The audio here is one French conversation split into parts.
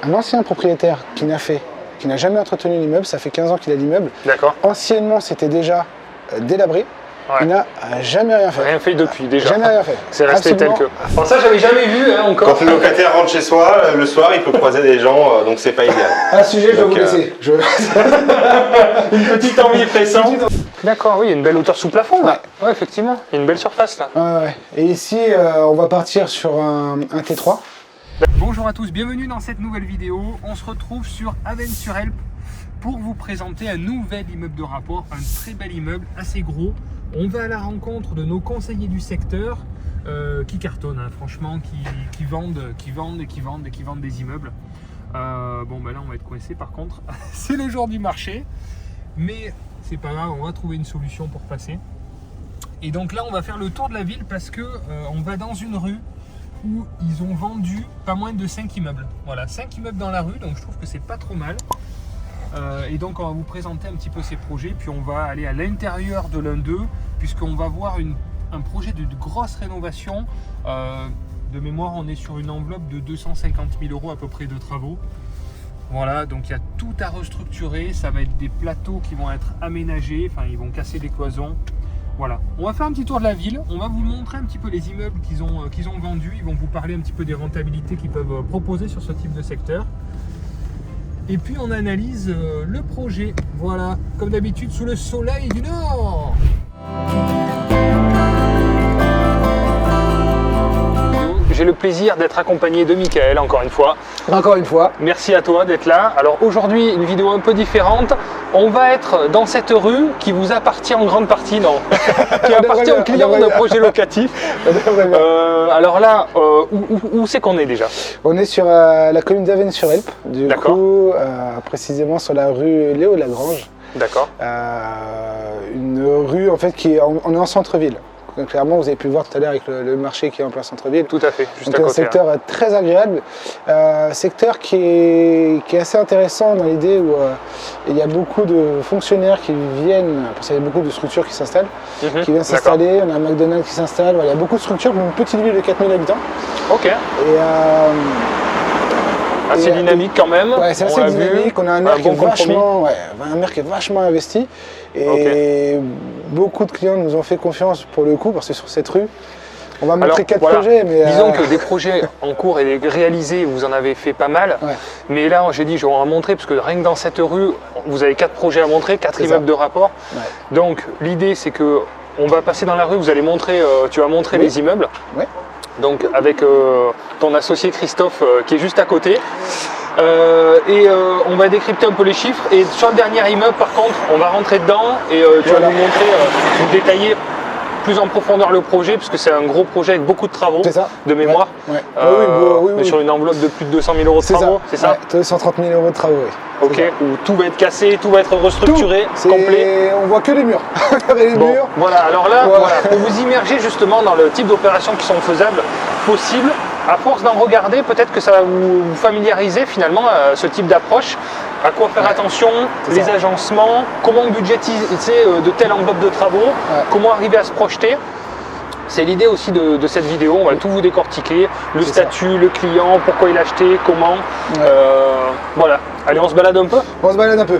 un ancien propriétaire qui n'a jamais entretenu l'immeuble, ça fait 15 ans qu'il a l'immeuble. D'accord. Anciennement, c'était déjà délabré. Ouais. Il n'a jamais rien fait. Rien fait depuis déjà. Jamais rien fait. C'est resté Absolument. tel que. Alors ça, j'avais jamais vu encore. Quand le locataire rentre chez soi, le soir, il peut croiser des gens, donc c'est pas idéal. À ce sujet, je vais Donc, vous laisser. Une petite envie pressante. D'accord, oui, il y a une belle hauteur sous plafond là. Ouais, effectivement. Il y a une belle surface là. Ouais. Et ici, on va partir sur un T3. Bonjour à tous, bienvenue dans cette nouvelle vidéo. On se retrouve sur Avesnes-sur-Helpe pour vous présenter un nouvel immeuble de rapport, un très bel immeuble, assez gros. On va à la rencontre de nos conseillers du secteur qui cartonnent, hein, franchement, qui vendent des immeubles. Bon, ben là, on va être coincé par contre. C'est le jour du marché, mais c'est pas grave, on va trouver une solution pour passer. Et donc là, on va faire le tour de la ville parce que on va dans une rue où ils ont vendu pas moins de 5 immeubles. Voilà, 5 immeubles dans la rue, donc je trouve que c'est pas trop mal. Et donc on va vous présenter un petit peu ces projets, puis on va aller à l'intérieur de l'un d'eux, puisqu'on va voir un projet de grosse rénovation. De mémoire, on est sur une enveloppe de 250 000 € à peu près de travaux. Voilà, donc il y a tout à restructurer, ça va être des plateaux qui vont être aménagés, enfin ils vont casser des cloisons. Voilà, on va faire un petit tour de la ville, on va vous montrer un petit peu les immeubles qu'ils ont vendus, ils vont vous parler un petit peu des rentabilités qu'ils peuvent proposer sur ce type de secteur. Et puis on analyse le projet, voilà, comme d'habitude sous le soleil du Nord. J'ai le plaisir d'être accompagné de Michael, encore une fois. Encore une fois. Merci à toi d'être là. Alors aujourd'hui, une vidéo un peu différente. On va être dans cette rue qui vous appartient en grande partie, non, qui appartient aux clients d'un projet locatif. Alors là, où c'est qu'on est déjà? On est sur la commune d'Avesnes-sur-Helpe, du coup, précisément sur la rue Léo Lagrange. D'accord. Une rue en fait on est en centre-ville. Donc, clairement, vous avez pu le voir tout à l'heure avec le marché qui est en plein centre-ville. Tout à fait, juste donc, à côté. Un secteur très agréable, secteur qui est assez intéressant dans l'idée où il y a beaucoup de fonctionnaires qui viennent, parce qu'il y a beaucoup de structures qui s'installent, qui viennent s'installer. On a un McDonald's qui s'installe, voilà, il y a beaucoup de structures pour une petite ville de 4000 habitants. Ok. Et assez dynamique quand même. Ouais, c'est assez dynamique. On a un maire qui est vachement investi. Et beaucoup de clients nous ont fait confiance pour le coup, parce que sur cette rue, on va montrer 4 projets. Mais disons que des projets en cours et réalisés, vous en avez fait pas mal. Ouais. Mais là, j'ai dit, je vais en montrer, parce que rien que dans cette rue, vous avez 4 projets à montrer, 4 immeubles de rapport. Ouais. Donc l'idée, c'est que on va passer dans la rue, vous allez montrer, tu vas montrer les immeubles. Ouais. Donc avec ton associé Christophe qui est juste à côté. On va décrypter un peu les chiffres. Et sur le dernier immeuble, par contre, on va rentrer dedans et tu vas nous montrer, nous détailler plus en profondeur le projet, puisque c'est un gros projet avec beaucoup de travaux, de mémoire. Ouais. Oui. Sur une enveloppe de plus de 200 000 € de travaux, c'est ça? 230 000 € de travaux, oui. Ok, où tout va être cassé, tout va être restructuré, complet. On voit que les murs. Murs. Voilà, alors là, pour vous immerger justement dans le type d'opérations qui sont faisables, possibles, à force d'en regarder, peut-être que ça va vous familiariser finalement à ce type d'approche. À quoi faire attention, les agencements, comment budgétiser de telles enveloppes de travaux, comment arriver à se projeter. C'est l'idée aussi de cette vidéo, on va tout vous décortiquer, le statut, le client, pourquoi il a acheté, comment. Voilà, allez, on se balade un peu? On se balade un peu.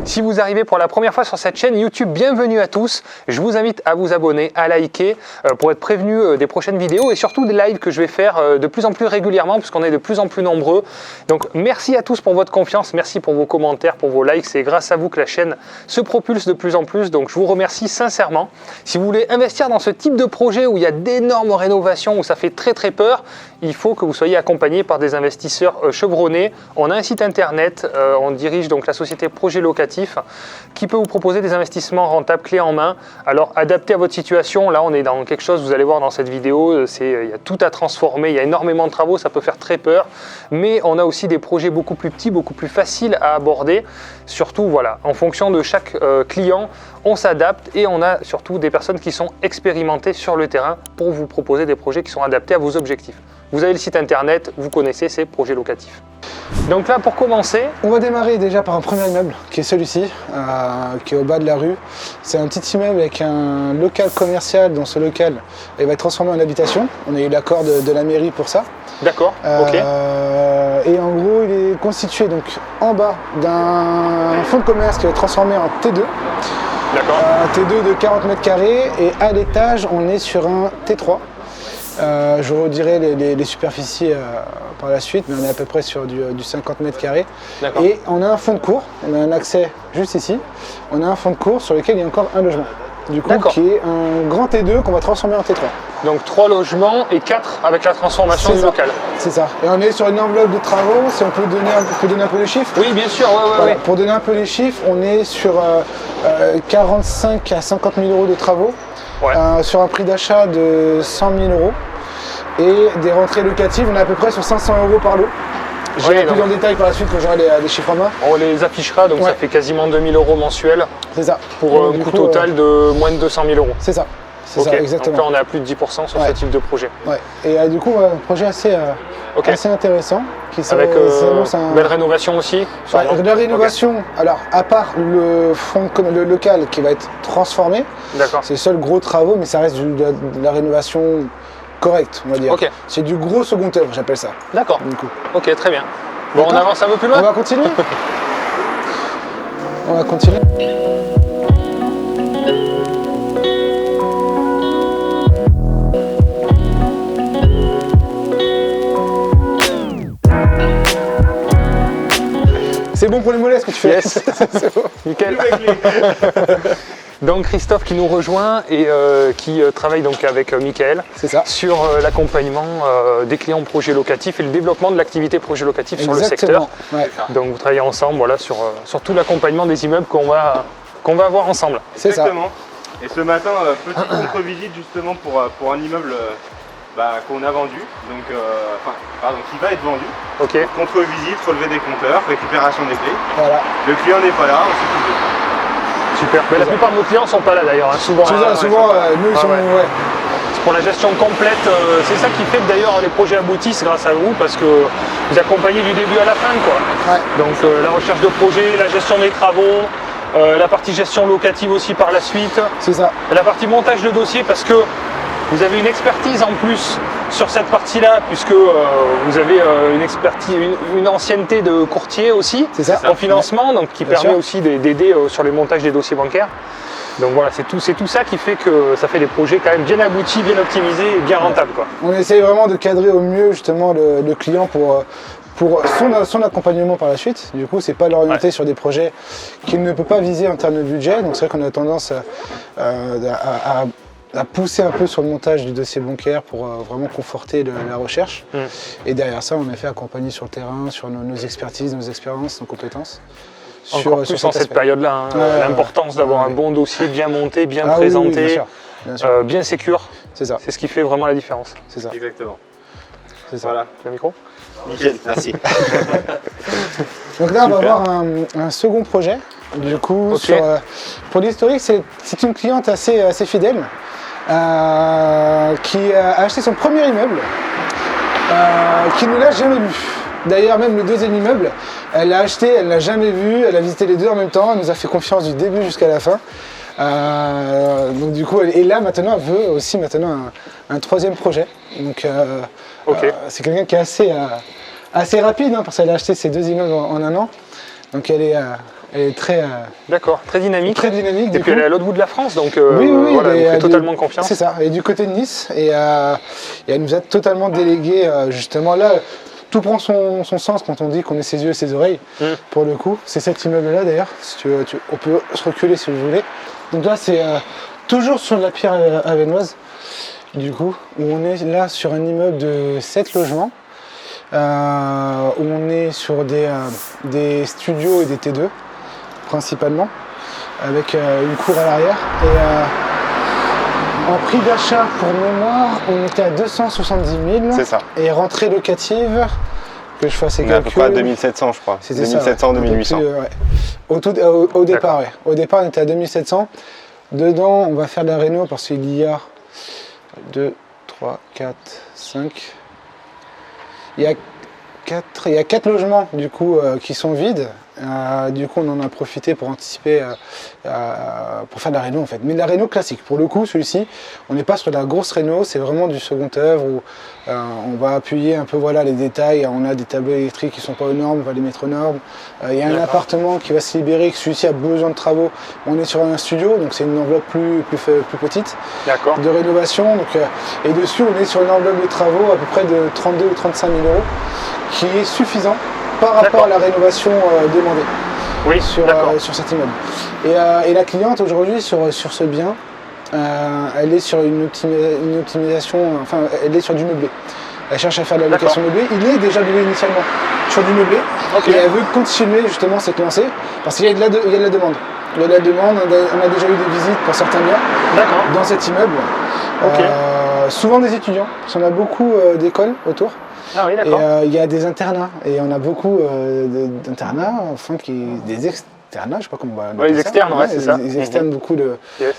Si vous arrivez pour la première fois sur cette chaîne YouTube, bienvenue à tous. Je vous invite à vous abonner, à liker pour être prévenu des prochaines vidéos et surtout des lives que je vais faire de plus en plus régulièrement puisqu'on est de plus en plus nombreux. Donc merci à tous pour votre confiance, merci pour vos commentaires, pour vos likes. C'est grâce à vous que la chaîne se propulse de plus en plus. Donc je vous remercie sincèrement. Si vous voulez investir dans ce type de projet où il y a d'énormes rénovations, où ça fait très peur, il faut que vous soyez accompagné par des investisseurs chevronnés. On a un site internet, on dirige donc la société Projet Locatif. immobilière qui peut vous proposer des investissements rentables clés en main. Alors adapté à votre situation, là on est dans quelque chose, vous allez voir dans cette vidéo, il y a tout à transformer, il y a énormément de travaux, ça peut faire très peur, mais on a aussi des projets beaucoup plus petits, beaucoup plus faciles à aborder. Surtout voilà, en fonction de chaque client, on s'adapte et on a surtout des personnes qui sont expérimentées sur le terrain pour vous proposer des projets qui sont adaptés à vos objectifs. Vous avez le site internet, vous connaissez ces projets locatifs. Donc là, pour commencer, on va démarrer déjà par un premier immeuble qui est celui-ci, qui est au bas de la rue. C'est un petit immeuble avec un local commercial. Dans ce local, il va être transformé en habitation. On a eu l'accord de la mairie pour ça. D'accord, ok. Et en gros, il est constitué donc en bas d'un fonds de commerce qui va être transformé en T2. D'accord. Un T2 de 40 mètres carrés et à l'étage, on est sur un T3. Je redirai les superficies par la suite, mais on est à peu près sur du 50 mètres carrés. Et on a un fond de cour, on a un accès juste ici. On a un fond de cour sur lequel il y a encore un logement. Du coup, qui est un grand T2 qu'on va transformer en T3. Donc 3 logements et 4 avec la transformation du local. C'est ça. Et on est sur une enveloppe de travaux, si on peut donner un peu les chiffres. Oui, bien sûr, ouais. Pour donner un peu les chiffres, on est sur 45 à 50 000 euros de travaux, sur un prix d'achat de 100 000 euros. Et des rentrées locatives, on est à peu près sur 500 euros par lot. J'irai plus en détail par la suite quand j'aurai les chiffres en main. On les affichera, donc ça fait quasiment 2000 euros mensuels. C'est ça. Pour un coût total de moins de 200 000 euros. C'est ça. C'est ça, exactement. Donc là, on est à plus de 10% sur ce type de projet. Ouais. Et du coup, un projet assez intéressant. Avec une belle rénovation aussi. La rénovation, alors à part le fond comme le local qui va être transformé, c'est le seul gros travaux, mais ça reste de la rénovation correcte, on va dire. C'est du gros second œuvre, j'appelle ça. D'accord. Ok, très bien. Bon, on avance un peu plus loin. On va continuer. On va continuer. C'est bon pour les mollets ce que tu fais. Yes. C'est bon. Nickel. Donc Christophe qui nous rejoint et qui travaille donc avec Mickaël sur l'accompagnement des clients projets locatifs et le développement de l'activité projet locatif sur le secteur. Donc vous travaillez ensemble sur tout l'accompagnement des immeubles qu'on va avoir ensemble. C'est ça. Et ce matin, petite contre-visite justement pour un immeuble qu'on a vendu, donc qui va être vendu. Contre-visite, relevé des compteurs, récupération des clés. Voilà. Le client n'est pas là, on s'occupe de ça. Super. Mais la plupart de nos clients ne sont pas là d'ailleurs. Souvent, nous, ils sont. C'est pour la gestion complète. C'est ça qui fait que d'ailleurs les projets aboutissent grâce à vous parce que vous accompagnez du début à la fin. Donc la recherche de projet, la gestion des travaux, la partie gestion locative aussi par la suite. C'est ça. La partie montage de dossier parce que vous avez une expertise en plus sur cette partie-là, puisque vous avez une expertise, une ancienneté de courtier aussi en financement, donc qui permet aussi d'aider sur les montages des dossiers bancaires. Donc voilà, c'est tout ça qui fait que ça fait des projets quand même bien aboutis, bien optimisés et bien rentables. On essaye vraiment de cadrer au mieux justement le client pour son accompagnement par la suite. Du coup, c'est pas l'orienter sur des projets qu'il ne peut pas viser en termes de budget. Donc c'est vrai qu'on a tendance à pousser un peu sur le montage du dossier bancaire pour vraiment conforter la recherche. Et derrière ça, on a fait accompagner sur le terrain, sur nos expertises, nos expériences, nos compétences. Encore plus en cette période-là, l'importance d'avoir un bon dossier bien monté, bien présenté, bien sécure. C'est ça. C'est ce qui fait vraiment la différence. C'est ça. Exactement. C'est ça. Voilà. Le micro ? Nickel, merci. Donc là, on va avoir un second projet. Du coup, pour l'historique, c'est une cliente assez fidèle qui a acheté son premier immeuble, qui ne l'a jamais vu. D'ailleurs, même le deuxième immeuble, elle l'a acheté, elle ne l'a jamais vu, elle a visité les deux en même temps, elle nous a fait confiance du début jusqu'à la fin. Donc du coup, et là maintenant, elle veut aussi un troisième projet. Donc c'est quelqu'un qui est assez rapide, parce qu'elle a acheté ses deux immeubles en un an. Donc elle est très... D'accord, très dynamique. Très dynamique. Et puis elle est à l'autre bout de la France, donc voilà, elle nous fait totalement confiance. C'est ça, et du côté de Nice, et elle nous a totalement délégué justement là. Tout prend son sens quand on dit qu'on est ses yeux et ses oreilles, pour le coup. C'est cet immeuble-là d'ailleurs, si on peut se reculer si vous voulez. Donc là, c'est toujours sur de la pierre avenoise, du coup, où on est là sur un immeuble de 7 logements, où on est sur des studios et des T2, principalement, avec une cour à l'arrière. Et en prix d'achat, pour mémoire, on était à 270 000. C'est ça. Et rentrée locative, que je fasse ces calculs. À peu près à 2700, je crois. C'était 2700, 2800. Au départ, ouais. Au départ, on était à 2700. Dedans, on va faire de la réno parce qu'il y a 2, 3, 4, 5. Il y a 4 logements du coup qui sont vides. Du coup, on en a profité pour anticiper, pour faire de la réno en fait. Mais de la réno classique. Pour le coup, celui-ci, on n'est pas sur de la grosse réno, c'est vraiment du second œuvre où on va appuyer un peu voilà, les détails. On a des tableaux électriques qui ne sont pas aux normes, on va les mettre aux normes. Il y a un appartement qui va se libérer, que celui-ci a besoin de travaux. On est sur un studio, donc c'est une enveloppe plus petite de rénovation. Donc, et dessus, on est sur une enveloppe de travaux à peu près de 32 ou 35 000 euros, qui est suffisant par rapport à la rénovation demandée sur cet immeuble. Et la cliente aujourd'hui sur ce bien, elle est sur une optimisation, enfin elle est sur du meublé. Elle cherche à faire de la location meublée. Il est déjà loué initialement sur du meublé et elle veut continuer justement cette lancée parce qu'il y a de la demande. Il y a de la demande, on a déjà eu des visites pour certains biens dans cet immeuble. Souvent des étudiants, parce qu'on a beaucoup d'écoles autour. Ah oui, d'accord. Et il y a des internats, et on a beaucoup d'internats, enfin des externats, je sais pas comment on va les externes, ouais, c'est ça. Ils externent beaucoup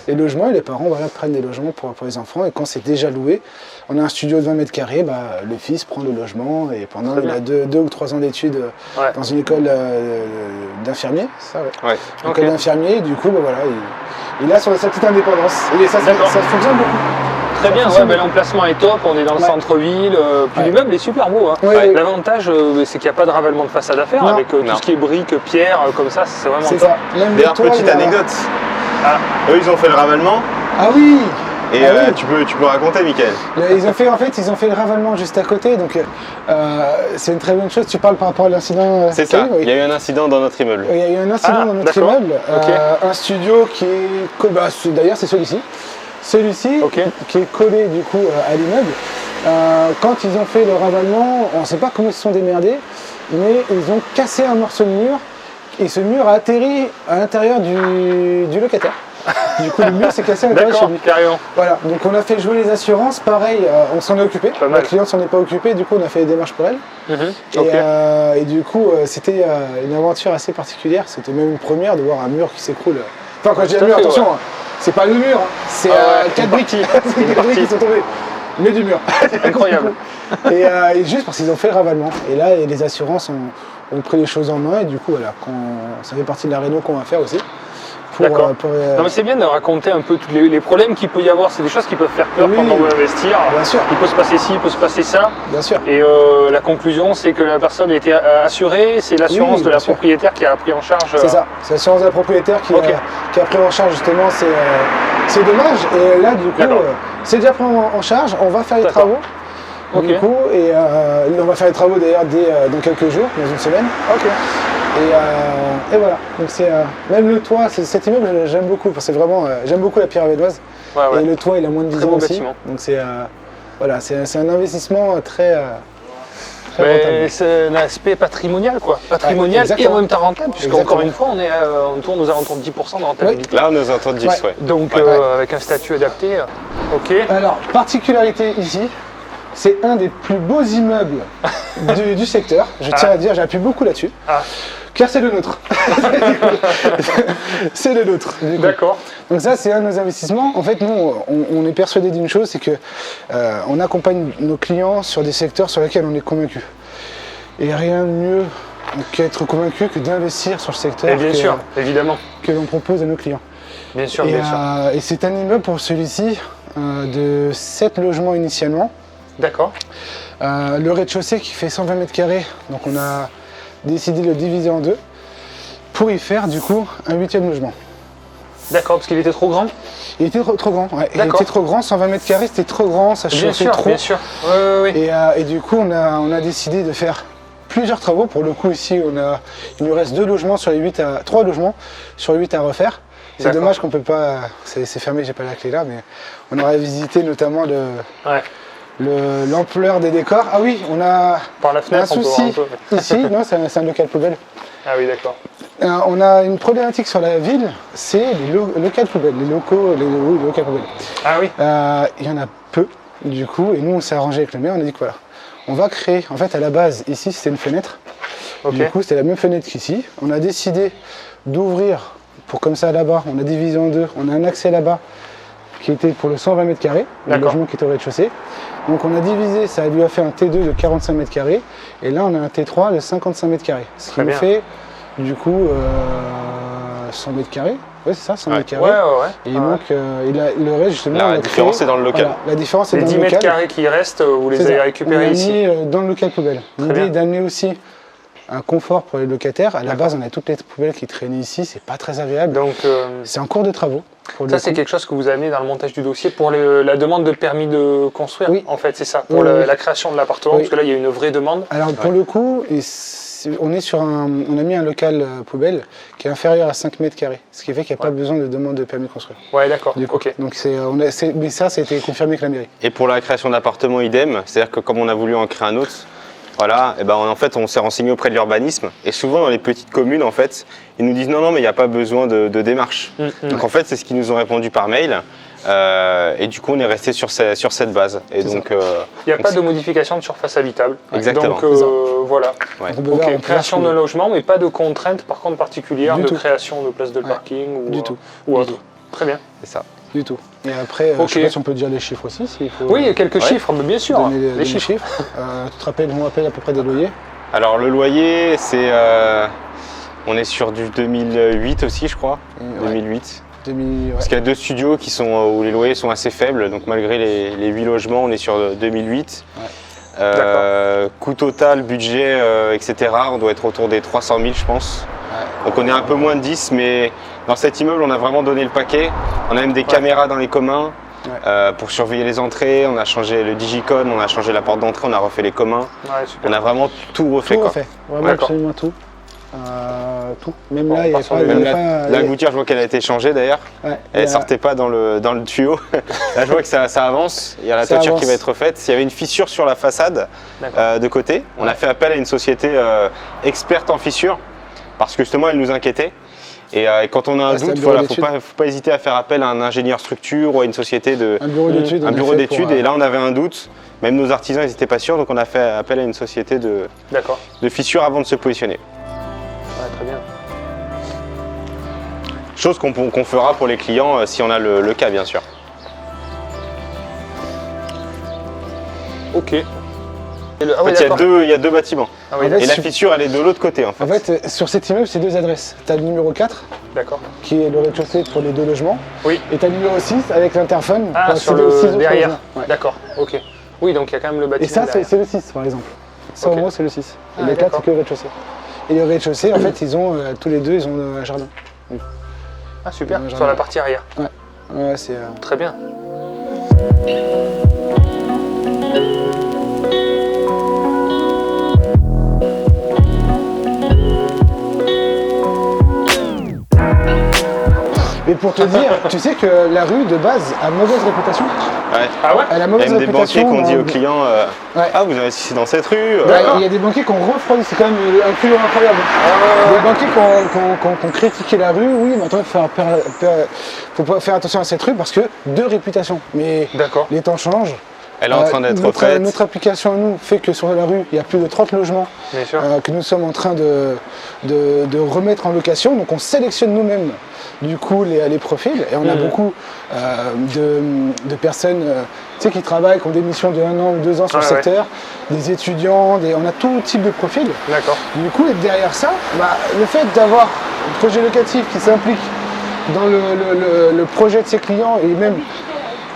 les logements, et les parents voilà, prennent des logements pour les enfants, et quand c'est déjà loué, on a un studio de 20 mètres carrés, le fils prend le logement, et pendant il a 2 ou 3 ans d'études dans une école d'infirmier, c'est ça, ouais. École d'infirmier, du coup, voilà, il a sa petite indépendance, et ça fonctionne beaucoup. Très bien, l'emplacement est top, on est dans le centre-ville, puis l'immeuble est super beau. Hein. L'avantage, c'est qu'il n'y a pas de ravalement de façade à faire, avec tout ce qui est briques, pierres, comme ça, c'est vraiment top. D'ailleurs, petite anecdote, eux ils ont fait le ravalement. Ah oui. Et tu peux raconter, Mickaël. Ils ont fait le ravalement juste à côté, donc c'est une très bonne chose. Tu parles par rapport à l'incident. C'est ça, il y a eu un incident dans notre immeuble. Il y a eu un incident dans notre immeuble, un studio qui est, d'ailleurs c'est celui-ci. Celui-ci, qui est collé du coup à l'immeuble, quand ils ont fait le ravalement, on ne sait pas comment ils se sont démerdés, mais ils ont cassé un morceau de mur et ce mur a atterri à l'intérieur du locataire. Du coup, le mur s'est cassé à l'intérieur chez lui. Carrément. Voilà, donc on a fait jouer les assurances, pareil, on s'en est occupé. La cliente s'en est pas occupée, du coup on a fait des démarches pour elle. Et du coup, c'était une aventure assez particulière, c'était même une première de voir un mur qui s'écroule. Enfin, quand je dis un mur, attention, c'est pas le mur, c'est 4 briques qui sont tombées, mais du mur. Incroyable. Et juste parce qu'ils ont fait le ravalement. Et là, les assurances ont pris les choses en main, et du coup, voilà, ça fait partie de la réno qu'on va faire aussi. Non, mais c'est bien de raconter un peu tous les problèmes qu'il peut y avoir. C'est des choses qui peuvent faire peur quand on veut investir. Bien sûr. Il peut se passer ci, il peut se passer ça. Bien sûr. Et la conclusion, c'est que la personne a été assurée. C'est l'assurance de la propriétaire qui a pris en charge. C'est ça. C'est l'assurance de la propriétaire qui a pris en charge justement ces dommages. Et là, du coup, c'est déjà pris en charge. On va faire les travaux. Du coup, et on va faire les travaux d'ailleurs dans quelques jours, dans une semaine. Et voilà, donc c'est même le toit, cet immeuble j'aime beaucoup, parce que vraiment j'aime beaucoup la pierre avénoise. Et le toit il a moins de 10 ans aussi. Bâtiment. Donc c'est un investissement très rentable. C'est un aspect patrimonial quoi. Patrimonial et en même temps rentable, puisqu'encore une fois on tourne aux alentours de 10% de rentabilité. Là on est aux alentours de 10, Donc avec un statut adapté. Alors, particularité ici, c'est un des plus beaux immeubles du secteur. Je tiens à dire, j'appuie beaucoup là-dessus. Car c'est le nôtre. C'est le nôtre. D'accord. Donc ça, c'est un de nos investissements. En fait, nous, on est persuadé d'une chose, c'est que on accompagne nos clients sur des secteurs sur lesquels on est convaincu. Et rien de mieux qu'être convaincu que d'investir sur le secteur évidemment, que l'on propose à nos clients. Bien sûr, bien sûr. Et c'est un immeuble pour celui-ci de 7 logements initialement. D'accord. Le rez-de-chaussée qui fait 120 mètres carrés, donc on a décidé de le diviser en 2 pour y faire du coup un 8e logement. D'accord, parce qu'il était trop grand. Il était trop grand, il était trop grand, 120 mètres carrés c'était trop grand, ça chauffait trop. Bien sûr, Et du coup on a décidé de faire plusieurs travaux. Pour le coup ici il nous reste 3 logements sur les 8 à refaire. C'est dommage qu'on peut pas, c'est fermé, j'ai pas la clé là, mais on aurait visité notamment l'ampleur des décors. Ah oui, on a par la fenêtre, un souci ici, non, c'est un local poubelle. Ah oui, d'accord. On a une problématique sur la ville, c'est les locales poubelles, les locales poubelles. Ah oui. Il y en a peu, du coup, et nous on s'est arrangé avec le maire, on a dit que voilà, on va créer, en fait à la base, ici c'était une fenêtre, du coup c'était la même fenêtre qu'ici. On a décidé d'ouvrir, pour comme ça là-bas, on a divisé en deux, on a un accès là-bas qui était pour le 120 mètres carrés, le logement qui était au rez-de-chaussée. Donc on a divisé, ça lui a fait un T2 de 45 mètres carrés, et là on a un T3 de 55 mètres carrés. Ce qui nous fait, du coup, 100 mètres carrés. Oui, c'est ça, 100 mètres carrés. Et il manque, le reste justement. La différence est dans le local. Voilà, la différence est dans le local. Les 10 mètres carrés qui restent, vous les avez récupérés ici. Mis dans le local poubelle. L'idée est d'amener aussi un confort pour les locataires. À la base, on a toutes les poubelles qui traînaient ici, c'est pas très agréable. Donc, c'est en cours de travaux. Ça, c'est quelque chose que vous amenez dans le montage du dossier pour la demande de permis de construire. Oui. En fait, c'est ça, pour la création de l'appartement, parce que là, il y a une vraie demande. Alors, pour le coup, on a mis un local poubelle qui est inférieur à 5 mètres carrés, ce qui fait qu'il n'y a pas besoin de demande de permis de construire. Ouais, d'accord. Ok. Donc, mais ça a été confirmé avec la mairie. Et pour la création d'appartements, idem, c'est-à-dire que comme on a voulu en créer un autre, voilà, et ben en fait on s'est renseigné auprès de l'urbanisme et souvent dans les petites communes en fait ils nous disent non mais il n'y a pas besoin de démarche. Donc en fait c'est ce qu'ils nous ont répondu par mail et du coup on est resté sur cette base. Et donc il n'y a pas de modification de surface habitable. Exactement. Donc voilà. Ouais. Ok, création de logement mais pas de contraintes par contre particulières de création de places de parking ou autre. Très bien. C'est ça. Du tout. Et après, je sais pas si on peut dire les chiffres aussi. Oui, quelques chiffres, mais bien sûr. Les chiffres. Tu te rappelles, on rappelle à peu près des loyers? Alors le loyer, c'est, on est sur du 2008 aussi, je crois. 2008. Parce qu'il y a 2 studios où les loyers sont assez faibles, donc malgré les 8 logements, on est sur 2008. Coût total, budget, etc. On doit être autour des 300 000, je pense. Donc on est un peu moins de 10, mais dans cet immeuble, on a vraiment donné le paquet. On a même des caméras dans les communs pour surveiller les entrées. On a changé le digicode, on a changé la porte d'entrée, on a refait les communs. On a vraiment tout refait. Tout refait, vraiment absolument tout. Tout. Même là, il y a pas la gouttière, je vois qu'elle a été changée d'ailleurs. Elle ne sortait pas dans le tuyau. Là, je vois que ça avance. Il y a la toiture qui va être refaite. Il y avait une fissure sur la façade de côté. On a fait appel à une société experte en fissures parce que justement, elle nous inquiétait. Et quand on a un doute, il ne faut pas hésiter à faire appel à un ingénieur structure ou à une société un bureau d'études. Et là, on avait un doute. Même nos artisans, ils n'étaient pas sûrs. Donc, on a fait appel à une société de fissures avant de se positionner. Très bien. Chose qu'on fera pour les clients si on a le cas, bien sûr. Ok. En fait, il y a deux bâtiments. Et la fissure, elle est de l'autre côté. En fait, sur cet immeuble, c'est 2 adresses. Tu as le numéro 4, qui est le rez-de-chaussée pour les 2 logements. Oui. Et tu as le numéro 6 avec l'interphone. Ah, sur le derrière. D'accord, ok. Oui, donc il y a quand même le bâtiment. Et ça, c'est le 6, par exemple. Ça, au moins, c'est le 6. Et le 4, c'est que le rez-de-chaussée. Et le rez-de-chaussée, en fait, ils ont tous les 2, ils ont un jardin. Ah, super. Sur la partie arrière. Ouais, c'est. Très bien. Mais pour te dire, tu sais que la rue de base a mauvaise réputation. Ah ouais. Elle a mauvaise réputation. Il y a des banquiers qui ont dit aux clients ah, vous investissez dans cette rue. Il y a des banquiers qui ont refroidi, c'est quand même un culot incroyable. Des banquiers qui ont critiqué la rue, oui, mais attends, il faut faire attention à cette rue parce que de réputation. Mais les temps changent. Elle est en train d'être refaite. Notre application à nous fait que sur la rue, il y a plus de 30 logements que nous sommes en train de remettre en location. Donc on sélectionne nous-mêmes du coup les profils et on a beaucoup de personnes qui travaillent, qui ont des missions de 1 an ou 2 ans sur le secteur, des étudiants, on a tout type de profil. Du coup, et derrière ça, le fait d'avoir un projet locatif qui s'implique dans le projet de ses clients et même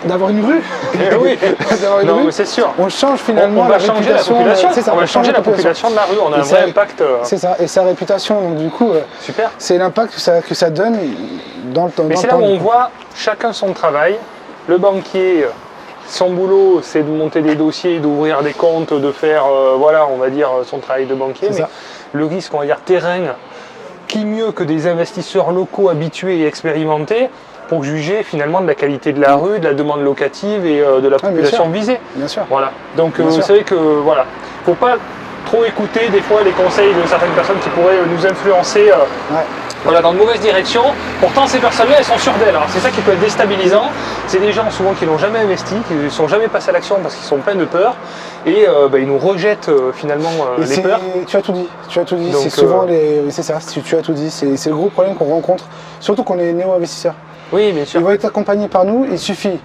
d'avoir une rue. Mais c'est sûr. On change finalement on va changer la population. C'est ça, on va changer la population de la rue. On a un vrai impact. C'est ça. Et sa réputation, donc du coup, c'est l'impact que ça donne dans le temps. Mais c'est là où on voit chacun son travail. Le banquier, son boulot, c'est de monter des dossiers, d'ouvrir des comptes, de faire, on va dire, son travail de banquier. Mais le risque, on va dire, terrain, qui mieux que des investisseurs locaux habitués et expérimentés pour juger finalement de la qualité de la rue, de la demande locative et de la population visée. Bien sûr. Voilà. Donc vous savez que faut pas trop écouter des fois les conseils de certaines personnes qui pourraient nous influencer voilà, dans de mauvaises directions. Pourtant, ces personnes-là, elles sont sûres d'elles. Alors, c'est ça qui peut être déstabilisant. C'est des gens souvent qui n'ont jamais investi, qui ne sont jamais passés à l'action parce qu'ils sont pleins de peur et ils nous rejettent finalement les peurs. Tu as tout dit. C'est souvent c'est ça. Tu as tout dit. C'est le gros problème qu'on rencontre, surtout quand on est néo-investisseurs. Oui, bien sûr. Ils vont être accompagnés par nous. Il suffit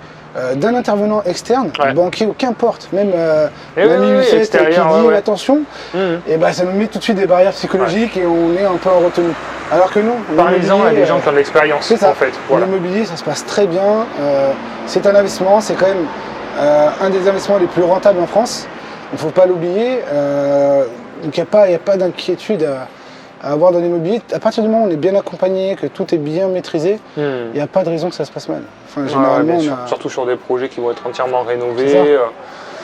d'un intervenant externe, banquier ou qu'importe, même l'ami qui dit attention, et ça nous met tout de suite des barrières psychologiques et on est un peu en retenue. Alors que non, parlez-en à des gens qui ont de l'expérience. C'est ça. En fait. Voilà. L'immobilier, ça se passe très bien. C'est un investissement, c'est quand même un des investissements les plus rentables en France. Il ne faut pas l'oublier. Donc il n'y a pas d'inquiétude à avoir dans l'immobilier. À partir du moment où on est bien accompagné, que tout est bien maîtrisé, il n'y a pas de raison que ça se passe mal. Enfin, généralement, surtout sur des projets qui vont être entièrement rénovés.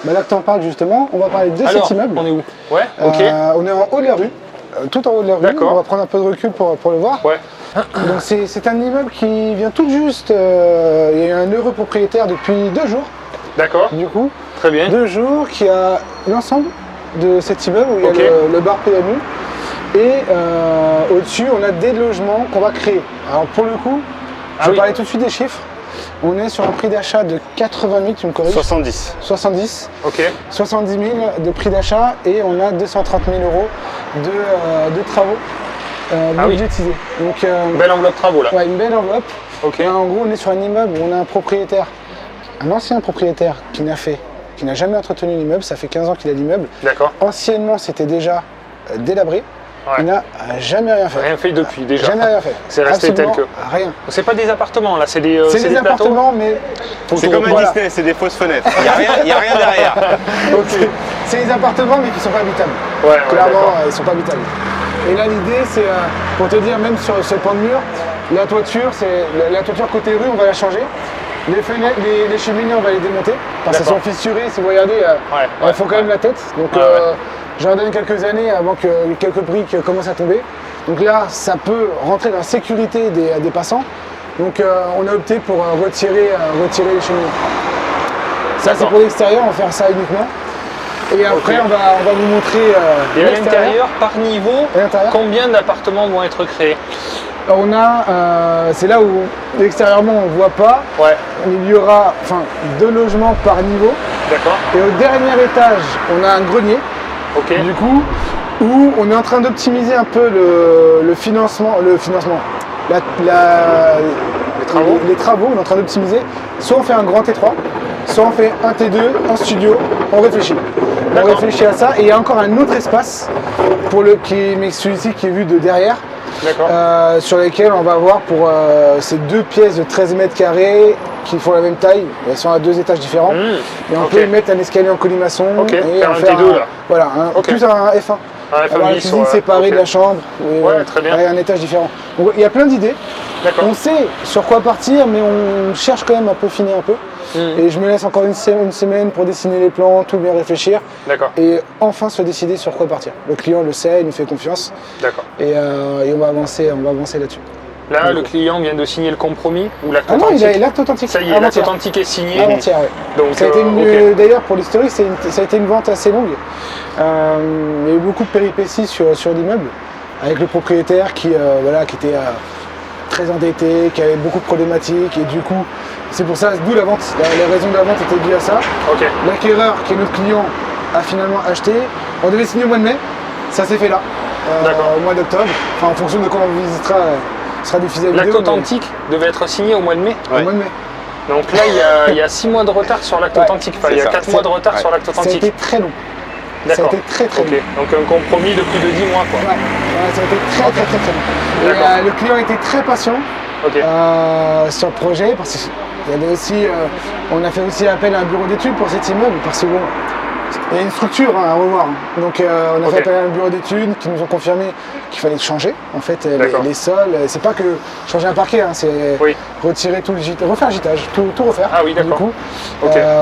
Là que tu en parles justement, on va parler de cet immeuble. On est où? Ouais, ok. On est en haut de la rue. Tout en haut de la rue, on va prendre un peu de recul pour le voir. Ouais. Donc c'est un immeuble qui vient tout juste, il y a eu un heureux propriétaire depuis 2 jours. D'accord. Du coup, très bien. 2 jours qui a l'ensemble de cet immeuble où il y a le bar PMU. Et au-dessus, on a des logements qu'on va créer. Alors pour le coup, je vais parler tout de suite des chiffres. On est sur un prix d'achat de 80 000, tu me corriges? 70. Ok. 70 000 de prix d'achat et on a 230 000 euros de travaux budgétisés. Donc, belle enveloppe travaux là. Ouais, une belle enveloppe. Ok. Et en gros, on est sur un immeuble où on a un propriétaire, un ancien propriétaire qui n'a jamais entretenu l'immeuble. Ça fait 15 ans qu'il a l'immeuble. D'accord. Anciennement, c'était déjà délabré. Il n'a jamais rien fait. Rien fait depuis déjà. Jamais rien fait. C'est resté tel que. Rien. C'est pas des appartements là, c'est des appartements, mais. C'est comme un Disney, c'est des fausses fenêtres. Il n'y a rien derrière. C'est des appartements, mais qui ne sont pas habitables. Clairement, ils ne sont pas habitables. Et là, l'idée, c'est pour te dire, même sur ce pan de mur, la toiture côté rue, on va la changer. Les fenêtres, les cheminées, on va les démonter. Parce qu'elles sont fissurées. Si vous regardez, elles font quand même la tête. Donc, j'en donne quelques années avant que quelques briques commencent à tomber. Donc là, ça peut rentrer dans la sécurité des passants. Donc on a opté pour retirer les cheminées. Ça, c'est pour l'extérieur, on va faire ça uniquement. Et après, on va vous montrer et à l'intérieur, par niveau, combien d'appartements vont être créés? On a, c'est là où extérieurement on ne voit pas, il y aura 2 logements par niveau. D'accord. Et au dernier étage, on a un grenier. Du coup, où on est en train d'optimiser un peu le financement, les travaux, on est en train d'optimiser. Soit on fait un grand T3, soit on fait un T2, un studio, on réfléchit. On réfléchit à ça et il y a encore un autre espace mais celui-ci qui est vu de derrière. Sur lesquels on va voir pour ces 2 pièces de 13 mètres carrés qui font la même taille, elles sont à 2 étages différents. Et on peut y mettre un escalier en colimaçon et faire un T2 plus un F1. Avoir la cuisine séparée de la chambre très bien. Et un étage différent. Donc, il y a plein d'idées. On sait sur quoi partir, mais on cherche quand même à peaufiner un peu. Et je me laisse encore une semaine pour dessiner les plans, tout bien réfléchir. Et enfin se décider sur quoi partir. Le client le sait, il nous fait confiance. Et on va avancer là-dessus. Là, le client vient de signer le compromis ou l'acte authentique? Non, il a l'acte authentique. Ça y est, l'acte authentique est signé. Avant-hier, Donc, ça a été d'ailleurs, pour l'historique, ça a été une vente assez longue. Il y a eu beaucoup de péripéties sur l'immeuble, avec le propriétaire qui était très endetté, qui avait beaucoup de problématiques. Et du coup, c'est pour ça, d'où la vente. La raison de la vente était due à ça. L'acquéreur, qui est notre client, a finalement acheté. On devait signer au mois de mai. Ça s'est fait là, au mois d'octobre. En fonction de quand on visitera. Sera diffusé. L'acte authentique devait être signé au mois de mai. Au mois de mai. Donc là, il y a 6 mois de retard sur l'acte authentique. Enfin, il y a 4 mois de retard sur l'acte authentique. Ça a été très long. Ça a été très long. Donc un compromis de plus de 10 mois. Quoi. Ça a été très long. Et le client était très patient sur le projet parce qu'il y avait aussi, on a fait aussi appel à un bureau d'études pour cet immeuble parce que bon, il y a une structure à revoir. Donc on a fait appel à un bureau d'études qui nous ont confirmé qu'il fallait changer en fait les sols. C'est pas que changer un parquet, c'est retirer tout le gitage, refaire le gitage, tout refaire. Ah oui, d'accord. Du coup,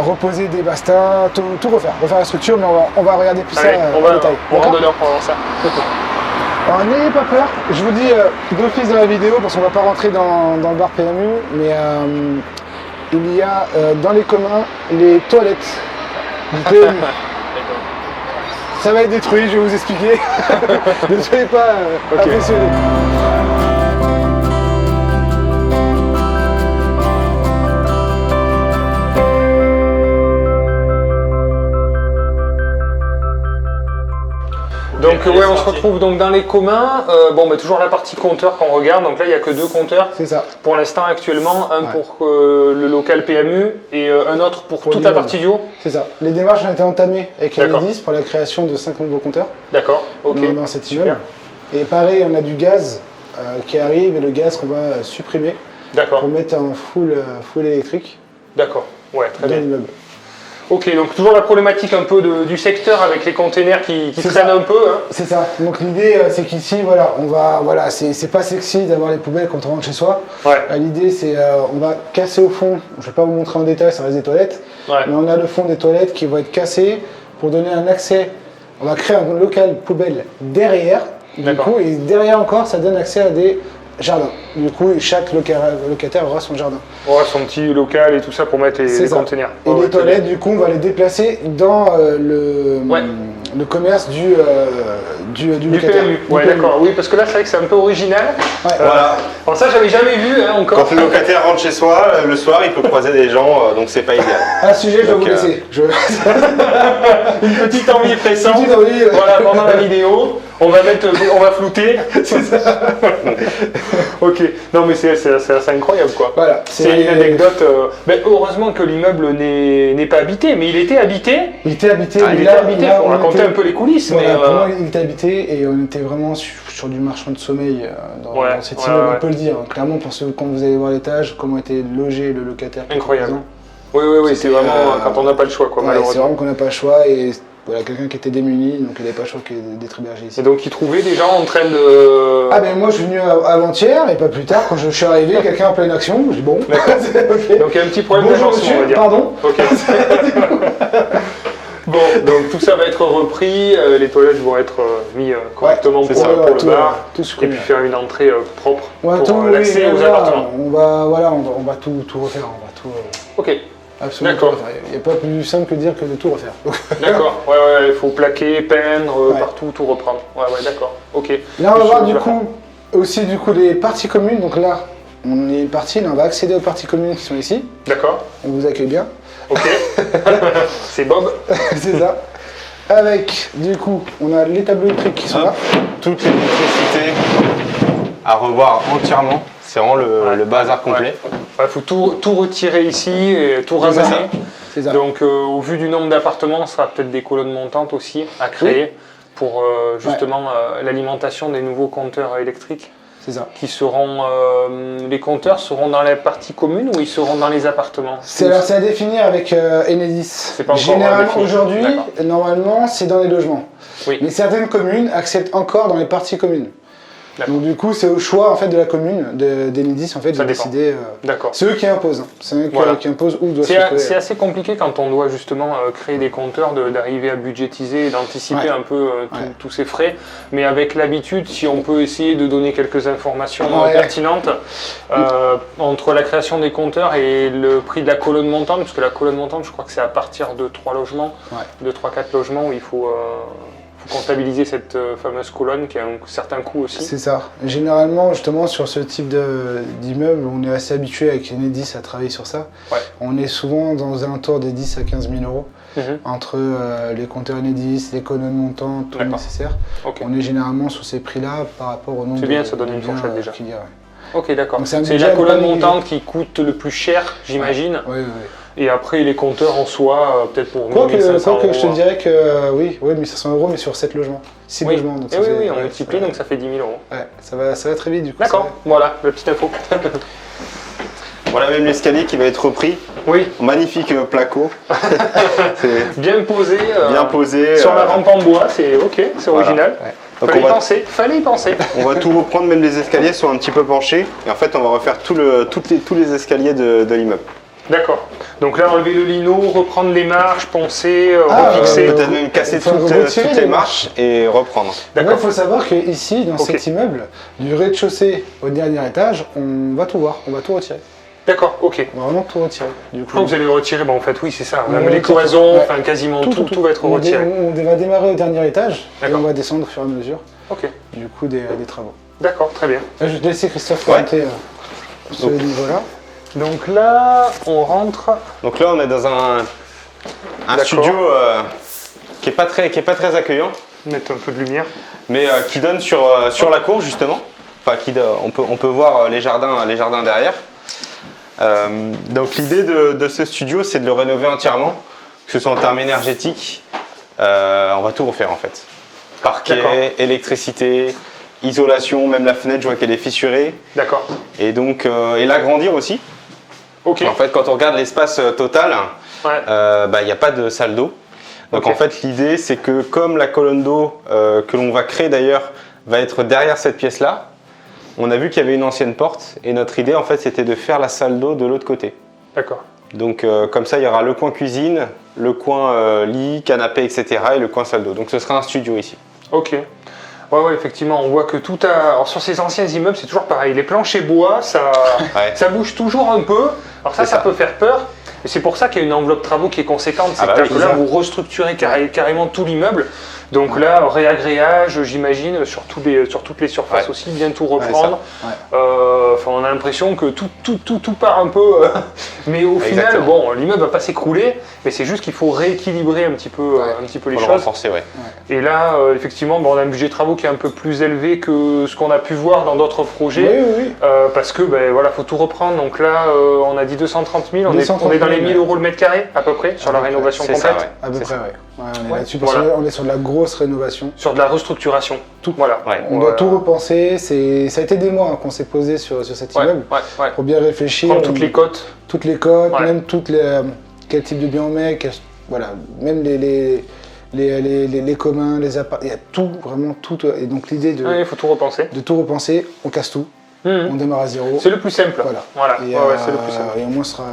reposer des bastins, tout refaire la structure, mais on va regarder plus ça en détail. On rentre dedans pendant ça. Alors n'ayez pas peur, je vous dis d'office dans la vidéo parce qu'on va pas rentrer dans le bar PMU, mais il y a dans les communs les toilettes du PMU. ça va être détruit, je vais vous expliquer. Ne soyez pas impressionnés. Donc ouais, on se retrouve donc dans les communs. Bon, mais toujours la partie compteur qu'on regarde. Donc là, il n'y a que 2 compteurs. C'est ça. Pour l'instant, actuellement, un pour le local PMU et un autre pour toute la partie duo. C'est ça. Les démarches ont été entamées avec Enedis pour la création de 5 nouveaux compteurs. D'accord. Ok. Dans cet immeuble. Et pareil, on a du gaz qui arrive et le gaz qu'on va supprimer. D'accord. Pour mettre en full électrique. D'accord. Ouais, très bien. L'immeuble. Ok, donc toujours la problématique un peu du secteur avec les containers qui traînent un peu. Hein. C'est ça. Donc l'idée, c'est qu'ici, c'est pas sexy d'avoir les poubelles quand on rentre chez soi. Ouais. L'idée, c'est on va casser au fond. Je vais pas vous montrer en détail, ça reste des toilettes. Ouais. Mais on a le fond des toilettes qui vont être cassés pour donner un accès. On va créer un local poubelle derrière. Du coup, et derrière encore, ça donne accès à des jardin. Du coup, chaque locataire aura son jardin. Ouais, son petit local et tout ça pour mettre les containers. Et les toilettes, du coup, on va les déplacer dans le commerce du locataire. PMU. Ouais, d'accord. Oui, parce que là, c'est vrai que c'est un peu original. Ouais. Voilà. Alors ça, j'avais jamais vu encore. Quand le locataire rentre chez soi, le soir, il peut croiser des gens, donc c'est pas idéal. À ce sujet, je vais vous laisser. Une petite envie pressante. Petite envie, Voilà, pendant la vidéo. On va flouter. C'est ça. Ok. Non, mais c'est assez incroyable, quoi. Voilà. C'est une anecdote. Mais heureusement que l'immeuble n'est pas habité, mais il était habité. Il était habité. Il était habité. Faut raconter un peu les coulisses. Voilà, mais pour moi, il était habité et on était vraiment sur du marchand de sommeil dans cet immeuble, on peut le dire. Clairement, quand vous allez voir l'étage, comment était logé le locataire. Incroyable. Oui, c'est vraiment quand on n'a pas le choix, quoi, malheureusement. C'est vraiment qu'on n'a pas le choix et voilà, quelqu'un qui était démuni, donc il n'avait pas le choix d'être hébergé ici. Et donc il trouvait des gens en train de... Ah ben moi je suis venu avant-hier et pas plus tard, quand je suis arrivé, quelqu'un en pleine action, je dis bon. Okay. Donc il y a un petit problème d'agencement, on va dire. Pardon. Ok. Bon, donc tout ça va être repris, les toilettes vont être mis correctement pour le bar, et puis faire une entrée propre pour l'accès aux appartements. On va tout refaire, Ok. Absolument. D'accord. Il n'y a pas plus simple que de dire que de tout refaire. D'accord, il faut plaquer, peindre, partout, tout reprendre. Ouais, d'accord, ok. Là, on va voir aussi les parties communes. Donc là, on est parti, là, on va accéder aux parties communes qui sont ici. D'accord. On vous accueille bien. Ok. C'est Bob. C'est ça. Avec, du coup, on a les tableaux électriques qui sont là. Toute l'électricité à revoir entièrement. C'est vraiment le bazar complet. Il faut tout retirer ici et tout ramasser. C'est ça. Donc au vu du nombre d'appartements, ça sera peut-être des colonnes montantes aussi à créer pour justement l'alimentation des nouveaux compteurs électriques. C'est ça. Qui seront, les compteurs seront dans la partie commune ou ils seront dans les appartements? C'est à définir avec Enedis. Généralement aujourd'hui, normalement, c'est dans les logements. Oui. Mais certaines communes acceptent encore dans les parties communes. Donc du coup, c'est au choix en fait de la commune, d'Enedis en fait, de décider. C'est eux qui imposent. C'est eux qui imposent où doit se trouver. C'est assez compliqué quand on doit justement créer des compteurs, d'arriver à budgétiser et d'anticiper un peu tous ces frais. Mais avec l'habitude, si on peut essayer de donner quelques informations pertinentes entre la création des compteurs et le prix de la colonne montante, parce que la colonne montante, je crois que c'est à partir de 3 logements, de 3-4 logements où il faut comptabiliser cette fameuse colonne qui a un certain coût aussi. C'est ça. Généralement, justement, sur ce type d'immeuble, on est assez habitué avec Enedis à travailler sur ça. On est souvent dans un alentour des 10 à 15 000 euros entre les compteurs Enedis, les colonnes montantes, tout le nécessaire. On est généralement sur ces prix-là par rapport au nombre de... C'est bien, ça donne une fourchette déjà. Ok, d'accord. C'est la colonne montante qui coûte le plus cher, j'imagine. Oui. Et après, les compteurs en soi, peut-être pour 1500 euros. Je te dirais que oui, 1500 euros, mais sur 7 logements. 6 logements. Donc oui, on multiplie, donc ça fait 10 000 euros. Ouais, ça va très vite du coup. D'accord, voilà, la petite info. Voilà même l'escalier qui va être repris. Oui. Magnifique placo. Bien posé. Bien posé. Sur la rampe en bois, c'est ok, c'est original. Fallait y penser. On va tout reprendre, même les escaliers sont un petit peu penchés. Et en fait, on va refaire tous les escaliers de l'immeuble. D'accord. Donc là, enlever le lino, reprendre les marches, poncer, refixer. Peut-être même casser toutes les marches et reprendre. D'accord. Il faut savoir qu'ici, dans cet immeuble, du rez-de-chaussée au dernier étage, on va tout voir, on va tout retirer. D'accord, ok. On va vraiment tout retirer. Du coup, Quand vous allez le retirer, en fait, oui, c'est ça. Ouais, Même les tout, cloisons, ouais. enfin, quasiment tout va être on retiré. on va démarrer au dernier étage et D'accord. on va descendre au fur et à mesure Ok, du coup des travaux. d'accord, très bien. Là, je vais te laisser Christophe Ouais. commenter ce niveau-là. Donc là, on rentre. Donc là, on est dans un D'accord. studio qui est pas très accueillant, Mettre un peu de lumière. mais qui donne sur la cour justement. Enfin, on peut voir les jardins derrière. Donc l'idée de ce studio, c'est de le rénover entièrement, que ce soit en termes énergétiques. On va tout refaire en fait. D'accord. Parquet, électricité, isolation, même la fenêtre, je vois qu'elle est fissurée. D'accord. Et donc, et l'agrandir aussi. Ok. En fait, quand on regarde l'espace total, Ouais. il n'y a pas de salle d'eau. Donc Ok. en fait, l'idée, c'est que comme la colonne d'eau que l'on va créer d'ailleurs va être derrière cette pièce-là, on a vu qu'il y avait une ancienne porte et notre idée, en fait, c'était de faire la salle d'eau de l'autre côté. D'accord. Donc comme ça, il y aura le coin cuisine, le coin lit, canapé, etc. et le coin salle d'eau. Donc ce sera un studio ici. Ok. Ouais, effectivement, on voit que tout a. Alors, sur ces anciens immeubles, c'est toujours pareil. Les planchers bois, Ouais. ça bouge toujours un peu. Alors, ça C'est ça. peut faire peur. Et c'est pour ça qu'il y a une enveloppe travaux qui est conséquente. Ah bah C'est-à-dire oui, que là, c'est ça. vous restructurez carrément tout l'immeuble. Donc là, réagréage, j'imagine, sur toutes les surfaces Ouais. aussi, bien tout Ouais, reprendre. Ouais. Enfin, on a l'impression que tout part un peu. Mais au final, Exactement. bon, l'immeuble va pas s'écrouler, mais c'est juste qu'il faut rééquilibrer un petit peu les Pour le choses. renforcer, ouais. Et là, effectivement, on a un budget de travaux qui est un peu plus élevé que ce qu'on a pu voir dans d'autres projets. Oui. Parce que, voilà, faut tout reprendre. Donc là, on a dit 230 000, on est 230 dans les 000, 1000 euros le mètre carré, à peu près, sur la peu près, rénovation c'est complète. ça, ouais. À peu C'est près, ça. ouais. Ouais, on est Ouais, là-dessus parce voilà. qu'on est sur de la grosse rénovation. Sur de la restructuration. Voilà. Ouais. On doit tout repenser. Ça a été des mois qu'on s'est posé sur cet immeuble Ouais. pour bien réfléchir. Prendre toutes les cotes. Toutes les cotes, Ouais. même quel type de bien on met, voilà, même les communs, les apparts, il y a tout, vraiment tout. Et donc l'idée Il faut tout repenser. de tout repenser, on casse tout, Mhm. on démarre à zéro. C'est le plus simple. Voilà. Et, Et, c'est le plus simple. et au moins sera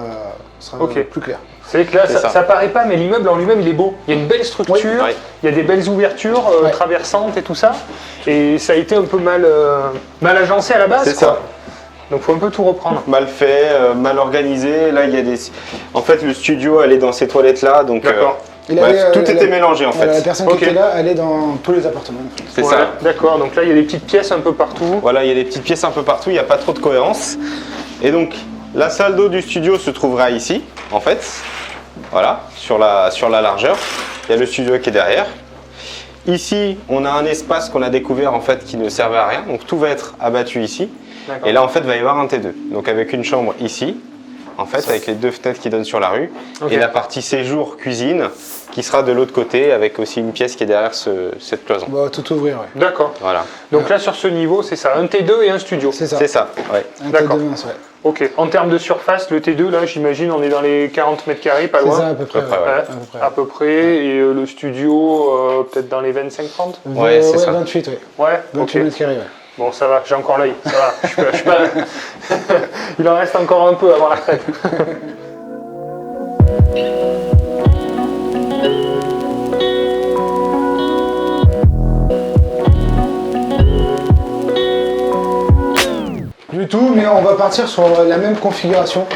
Ok. plus clair. C'est vrai que là, C'est ça. ça paraît pas, mais l'immeuble en lui-même, il est beau. Il y a une belle structure, Oui. il y a des belles ouvertures Ouais. traversantes et tout ça. Et ça a été un peu mal agencé à la base. C'est quoi. ça. Donc faut un peu tout reprendre. Mal fait, mal organisé. Là, il y a des. En fait, le studio, elle est dans ces toilettes-là, donc. D'accord. Tout était mélangé en fait. La personne Ok. qui était là, elle est dans tous les appartements. En fait. C'est Voilà, ça. D'accord, donc là il y a des petites pièces un peu partout. Voilà, il y a des petites pièces un peu partout, il n'y a pas trop de cohérence. Et donc, la salle d'eau du studio se trouvera ici, en fait. Voilà, sur la largeur. Il y a le studio qui est derrière. Ici, on a un espace qu'on a découvert en fait qui ne servait à rien. Donc tout va être abattu ici. D'accord. Et là, en fait, il va y avoir un T2. Donc avec une chambre ici, en fait, avec les deux fenêtres qui donnent sur la rue. Ok. Et la partie séjour cuisine qui sera de l'autre côté avec aussi une pièce qui est derrière cette cloison. On va tout ouvrir, ouais. D'accord. Voilà, Donc là sur ce niveau, c'est ça, un T2 et un studio. C'est ça. c'est ça. Ouais. Un D'accord. T2 mince, ouais. Ok. En termes de surface, le T2, là j'imagine on est dans les 40 mètres carrés, pas C'est loin. ça à peu près. À peu près, ouais. ouais. Ouais, À peu près. à peu près. Et le studio, peut-être dans les 25-30. Ouais, c'est ça. 28, ouais. Ouais, 28 ok. mètres carrés, ouais. Bon, ça va, j'ai encore l'œil. Ça va. Je suis pas... Il en reste encore un peu avant la retraite. Du tout, mais on va partir sur la même configuration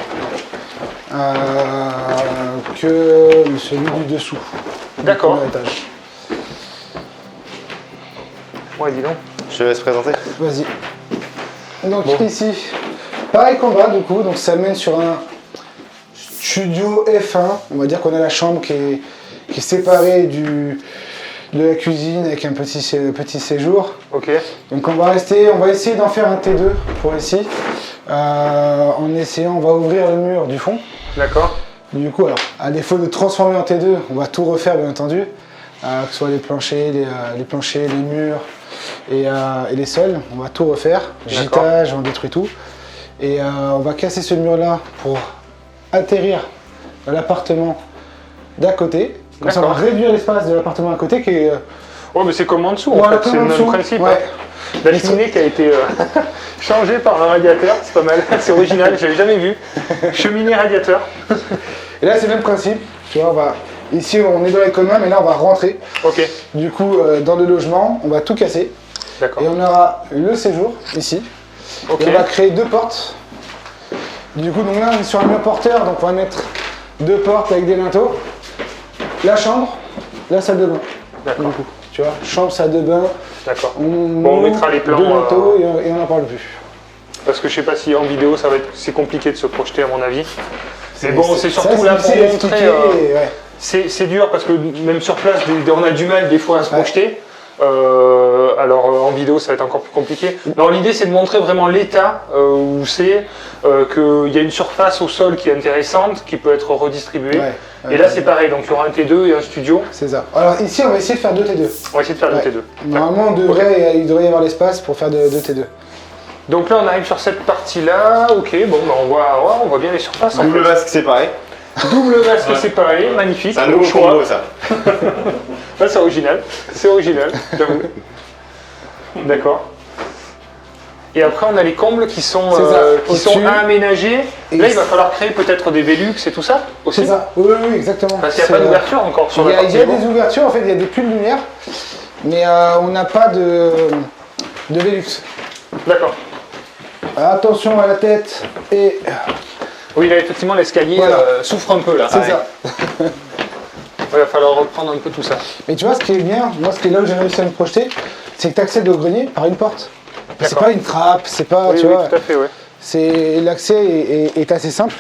que celui du dessous. D'accord. Du premier étage. Ouais, dis donc. Je te laisse présenter. Vas-y. Donc Bon. ici, pareil qu'on va du coup, donc ça mène sur un studio F1. On va dire qu'on a la chambre qui est séparée de la cuisine avec un petit séjour. Ok. Donc on va essayer d'en faire un T2 pour ici. En essayant, on va ouvrir le mur du fond. D'accord. Du coup, alors, à défaut de transformer en T2, on va tout refaire bien entendu. Que ce soit les planchers, les murs et les sols, on va tout refaire. D'accord. Gitage, on détruit tout. Et on va casser ce mur-là pour atterrir dans l'appartement d'à côté. Comme ça, on va D'accord. réduire l'espace de l'appartement à côté qui est... Ouais, mais c'est comme en dessous, en Voilà, fait. C'est comme le en même dessous. principe. Ouais. Hein. La cheminée qui a été changée par un radiateur, c'est pas mal. C'est original, je l'avais jamais vu. Cheminée radiateur. Et là, c'est le même principe. Tu vois, ici, on est dans les communs, mais là, on va rentrer. Ok. Du coup, dans le logement, on va tout casser. D'accord. Et on aura le séjour ici. Ok. Et on va créer deux portes. Du coup, donc là, on est sur un mur porteur, donc on va mettre 2 portes avec des linteaux. La chambre, la salle de bain. D'accord. Tu vois, chambre, salle de bain. D'accord. On mettra les plans. 2 linteaux et on n'en parle plus. Parce que je sais pas si en vidéo, c'est compliqué de se projeter à mon avis. Mais bon, c'est surtout là pour montrer. C'est dur parce que même sur place, on a du mal des fois à se projeter. Alors en vidéo ça va être encore plus compliqué. Alors l'idée c'est de montrer vraiment l'état où c'est, qu'il y a une surface au sol qui est intéressante, qui peut être redistribuée. Et là c'est pareil, donc il y aura un T2 et un studio. C'est ça. Alors ici on va essayer de faire 2 T2. On va essayer de faire 2 T2. Normalement il devrait y avoir l'espace pour faire 2 T2. Donc là on arrive sur cette partie là, ok, bon bah, on voit bien les surfaces. Double vasque séparé. Double vasque séparé, magnifique. C'est un nouveau choix ça. Ouais, c'est original, j'avoue. D'accord. Et après, on a les combles qui sont aménagés. Et là, il va falloir créer peut-être des Velux et tout ça aussi. C'est ça, oui, exactement. Parce qu'il n'y a pas d'ouverture encore sur la partie. Il y a des ouvertures, en fait, il y a des puits de lumière, mais on n'a pas de Velux. D'accord. Attention à la tête et... Oui, là, effectivement, l'escalier souffre un peu, là. C'est ça. Il va falloir reprendre un peu tout ça. Mais tu vois, ce qui est bien, moi, ce qui est là où j'ai réussi à me projeter, c'est que tu accèdes au grenier par une porte. C'est pas une trappe, c'est pas, oui, tu vois. Tout à fait, oui. L'accès est assez simple.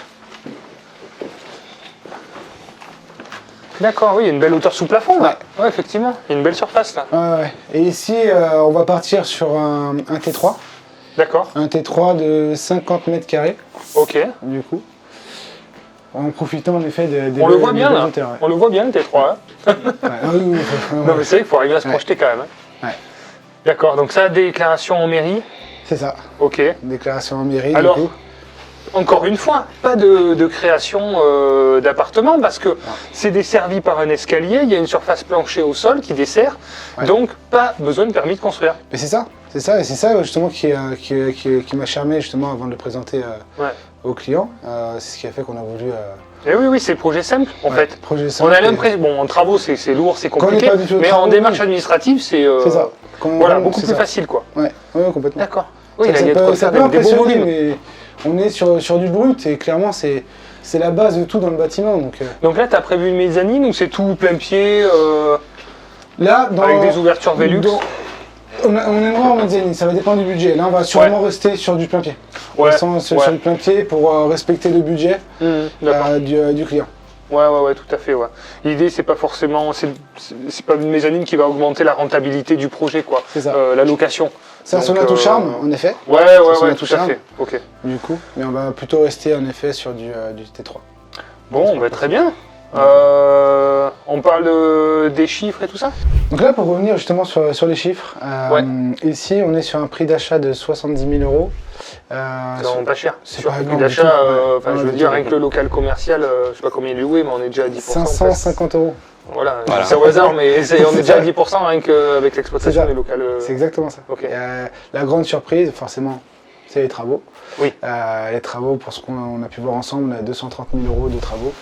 D'accord, oui, il y a une belle hauteur sous plafond, là. Ouais, effectivement, il y a une belle surface, là. Ouais. Et ici, on va partir sur un T3. D'accord. Un T3 de 50 mètres carrés. Ok. Du coup. En profitant en effet des on le voit bien là, hauteurs, on le voit bien le T3. Hein. Non mais c'est vrai qu'il faut arriver à se projeter quand même. Hein. Ouais. D'accord, donc ça, déclaration en mairie. C'est ça. Ok. Déclaration en mairie. Alors, du coup. Encore une fois, pas de création d'appartement parce que c'est desservi par un escalier, il y a une surface planchée au sol qui dessert, donc pas besoin de permis de construire. Mais c'est ça, et c'est ça justement qui m'a charmé justement avant de le présenter aux clients. C'est ce qui a fait qu'on a voulu... Et oui, c'est projet simple en fait. Projet simple. On a l'impression, bon en travaux c'est lourd, c'est compliqué, mais en démarche administrative c'est ça. Voilà, beaucoup plus facile quoi. Ouais, complètement. D'accord. Oui, il y a de quoi faire des beaux volumes. Mais on est sur du brut et clairement c'est la base de tout dans le bâtiment. Donc là tu as prévu une mezzanine ou c'est tout plein pied là, avec des ouvertures Velux on aimerait en mezzanine, ça va dépendre du budget. Là on va sûrement rester sur du plein pied. Sur du plein pied pour respecter le budget du client. Ouais, tout à fait. Ouais. L'idée, c'est pas forcément, c'est pas une mezzanine qui va augmenter la rentabilité du projet, quoi. C'est ça. La location. Ça a son atout charme, en effet. Ouais, tout à fait. Ok. Du coup, mais on va plutôt rester en effet sur du T3. Bon, très bien. On parle des chiffres et tout ça. Donc là, pour revenir justement sur les chiffres, ici, on est sur un prix d'achat de 70 000 €. Non, pas cher. Sur le prix d'achat, je veux dire, avec le local commercial, je sais pas combien il est loué, mais on est déjà à 10%. 550 €. Voilà. C'est au hasard, mais on est déjà à 10% rien qu'avec l'exploitation des locales. C'est exactement ça. Okay. La grande surprise, forcément, c'est les travaux. Oui. Les travaux, pour ce qu'on a pu voir ensemble, on a 230 000 € de travaux.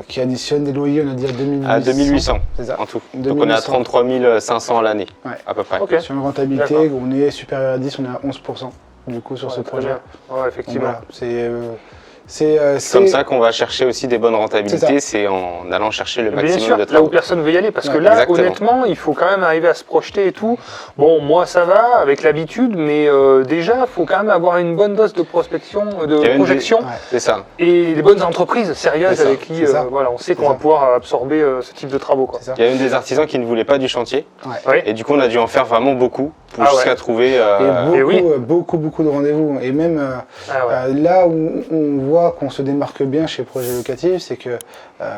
Qui additionnent des loyers, on a dit à 2800. C'est ça. En tout. Donc on est à 33 500 à l'année, à peu près. Okay. Sur une rentabilité, on est supérieur à 10, on est à 11% du coup sur ce projet. Ouais, effectivement. Donc, voilà, c'est comme ça qu'on va chercher aussi des bonnes rentabilités, c'est en allant chercher le maximum de travaux. Là où personne ne veut y aller, parce que là, honnêtement, il faut quand même arriver à se projeter et tout. Bon, moi ça va, avec l'habitude, mais déjà, il faut quand même avoir une bonne dose de prospection, de projection, c'est ça. Et des bonnes entreprises sérieuses avec qui on sait qu'on va pouvoir absorber ce type de travaux. Quoi. Il y a une des artisans qui ne voulait pas du chantier, et du coup on a dû en faire vraiment beaucoup pour jusqu'à trouver... beaucoup de rendez-vous, et même là où on voit qu'on se démarque bien chez Projet Locatif, c'est que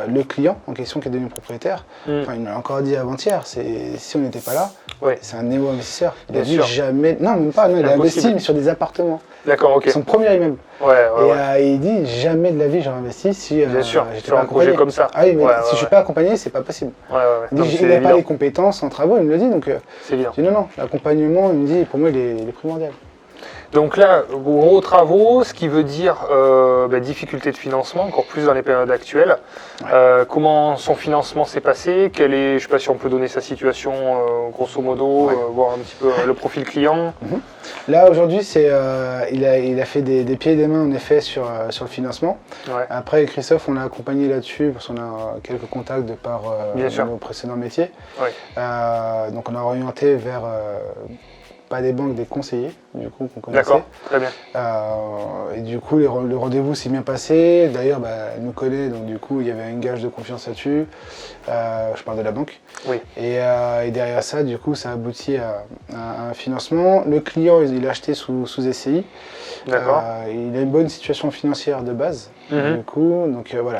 le client en question qui est devenu propriétaire, il me l'a encore dit avant-hier, si on n'était pas là, c'est un néo-investisseur. Il a dit jamais, non même pas, il a investi mais sur des appartements. D'accord, ok. Son premier immeuble. Et il dit jamais de la vie j'aurais investi si j'étais pas un projet comme ça. Ah oui, mais si je suis pas accompagné, c'est pas possible. Il dit il n'a pas les compétences en travaux, il me le dit, donc c'est bien. Je dis non, l'accompagnement, il me dit pour moi il est primordial. Donc là, gros travaux, ce qui veut dire difficulté de financement, encore plus dans les périodes actuelles. Ouais. Comment son financement s'est passé? Je ne sais pas si on peut donner sa situation grosso modo, voir un petit peu le profil client. Là aujourd'hui, il a fait des pieds et des mains en effet sur le financement. Ouais. Après Christophe, on l'a accompagné là-dessus parce qu'on a quelques contacts de par nos précédents métiers. Ouais. Donc on a orienté vers pas des banques, des conseillers, du coup, qu'on connaissait. D'accord, très bien. Et du coup, le rendez-vous s'est bien passé. D'ailleurs, elle nous connaît, donc du coup, il y avait un gage de confiance là-dessus. Je parle de la banque. Oui. Et derrière ça, du coup, ça aboutit à un financement. Le client, il a acheté sous SCI. D'accord. Il a une bonne situation financière de base, du coup, donc voilà,